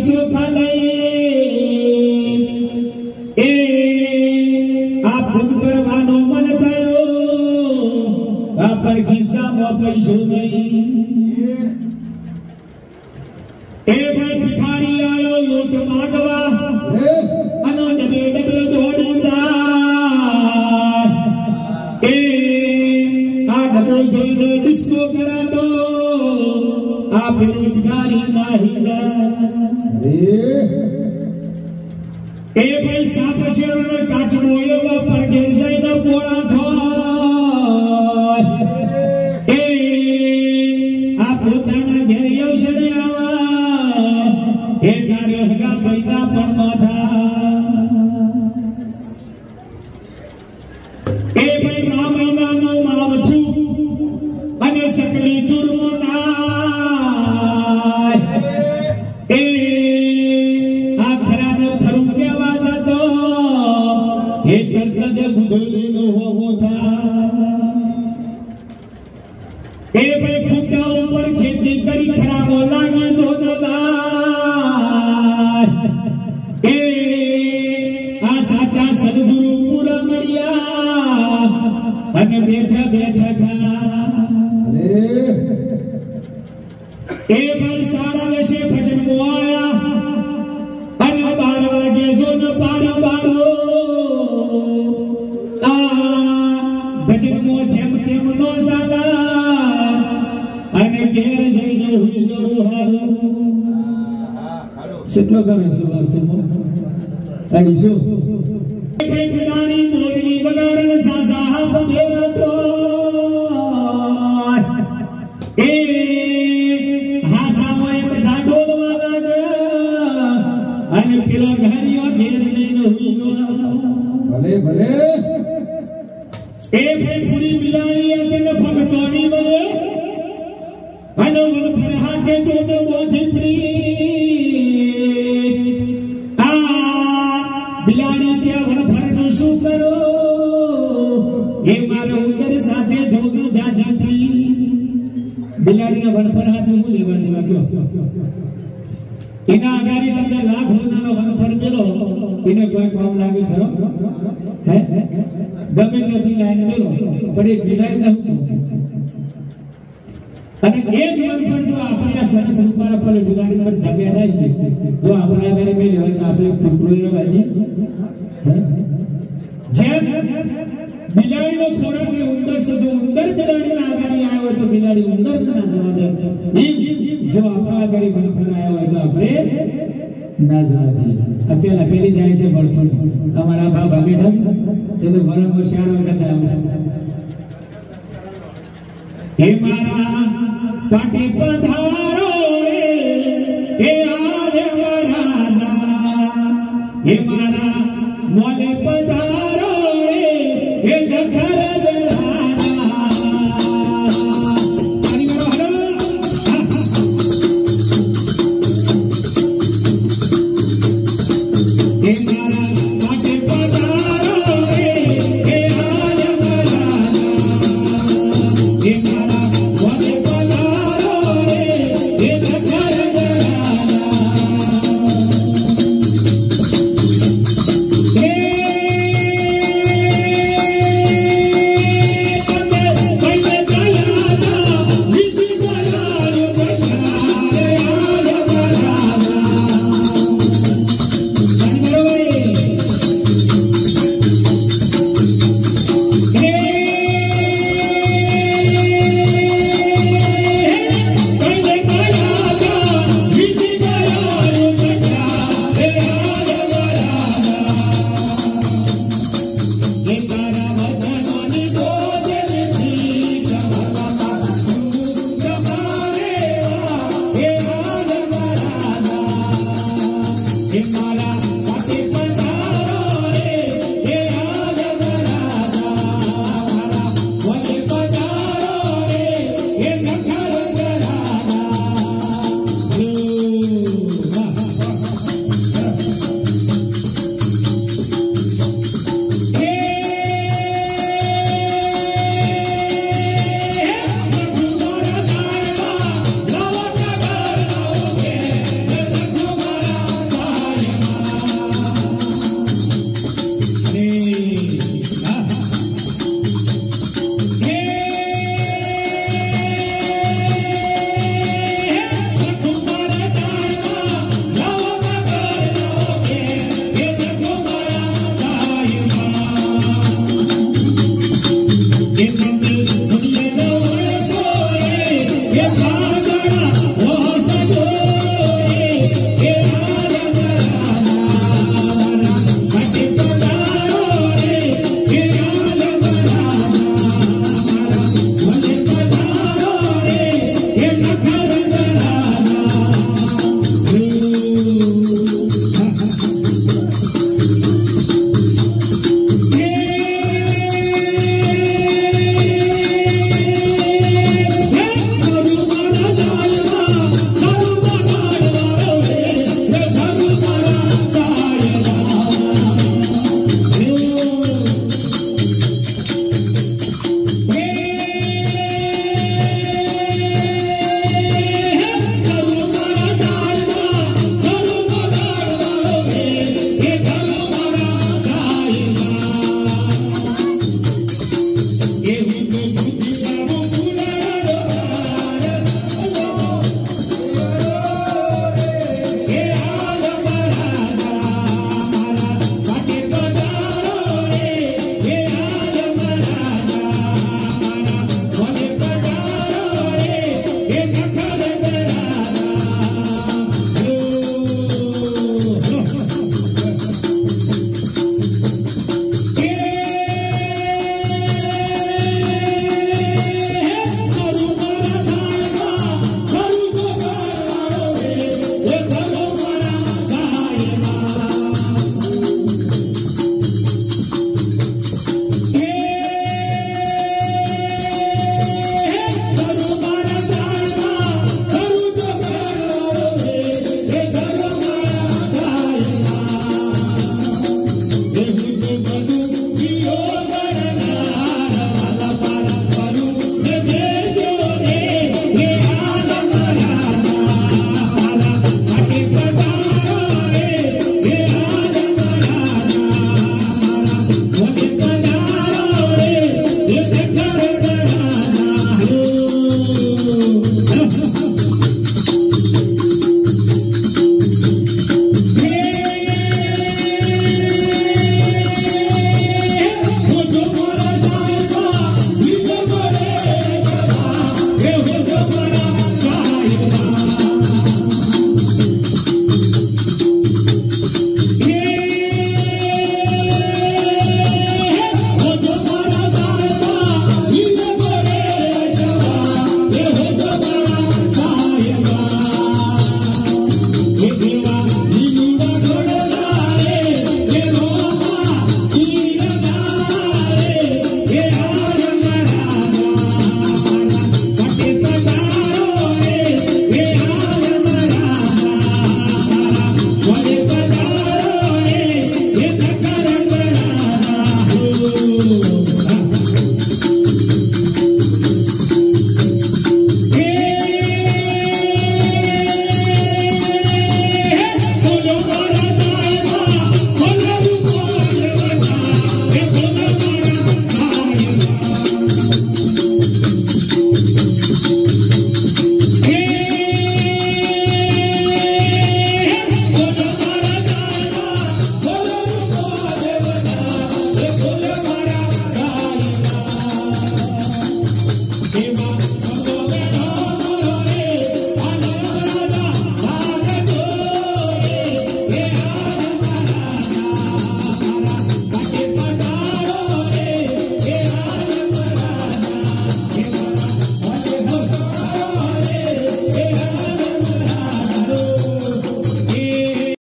चोखा लई ए आप खुद करवानो मन थयो आपन खिस्सा में पैसो नहीं ए भाई भिखारी आयो लोट मांगवा अनो डबे डबे दौड़ी सा ए आ डबो जोइने डिस्को करा दो आप भिखारी नाही जा ए भाई साप शेर ने काच मोयो वा पर गिर जाई न पोळा थो ए आ पोताना घेर अवसरे आवा ए कार्य हगा बैना पण माधा ए भाई मा महीना नो मावठू अने सकली दुर्मना ए ए भाई फुटा ऊपर खेती करी खराब लागे जो ए आ साचा सदगुरु पूरा मरिया अने बैठा बैठा खा ए भाई साड़ा वैसे भजन को आया अने 12 वागे जो न पारो बारो आ भजन मो जेम तेम नो साला अने घेर जईने हुई जो हारो सेटलो करे सो अर्थ मो अडीसो भाई बिनानी मोरली वगारन साजा बमेरा तो ए हासा मोय बधा डोलवा लागे अने पेला घरियो घेर जईने हुई जो भले भले ए भाई पूरी बिलानी अतन भगतोनी बने अनो मन फरहा के चोटो मोधी प्री आ बिलानी क्या वन फरनो शू करो ए मारो उंदर साथे जोगी जाजी प्री बिलानी ना वन फरहा तो हूँ लेवा देवा क्यों इना अगारी तमने लाग होना नो वन फर मिलो इन्हें कोई काम लागे करो है गमे तो थी लाइन मिलो बड़े बिलानी ना हूँ અને એ જ મન પર જો આપણે આ સરસ રૂપારા પર ઠુગારી પર બેઠા છે જો આપણા ઘરે મેં લેવા તો આપણે ટુકડો વાજી જેમ બિલાડીનો ખોરાક એ ઉંદર છે જો ઉંદર બિલાડીના આગાડી આવ્યો તો બિલાડી ઉંદરને ના જવા દે ઈ જો આપણા આગાડી મન પર આવ્યો હોય તો આપણે ના જવા દે અકેલા પેલી જાય છે ભરથું અમારા બાબા બેઠા છે એ તો બરાબર શાળા વખત આવશે हे मारा पाटी पधारो रे हे आले महाराजा हे मारा मोले पधारो रे हे घर राजा पानी मारो हे मारा पाटी पधारो रे हे आले महाराजा हे એ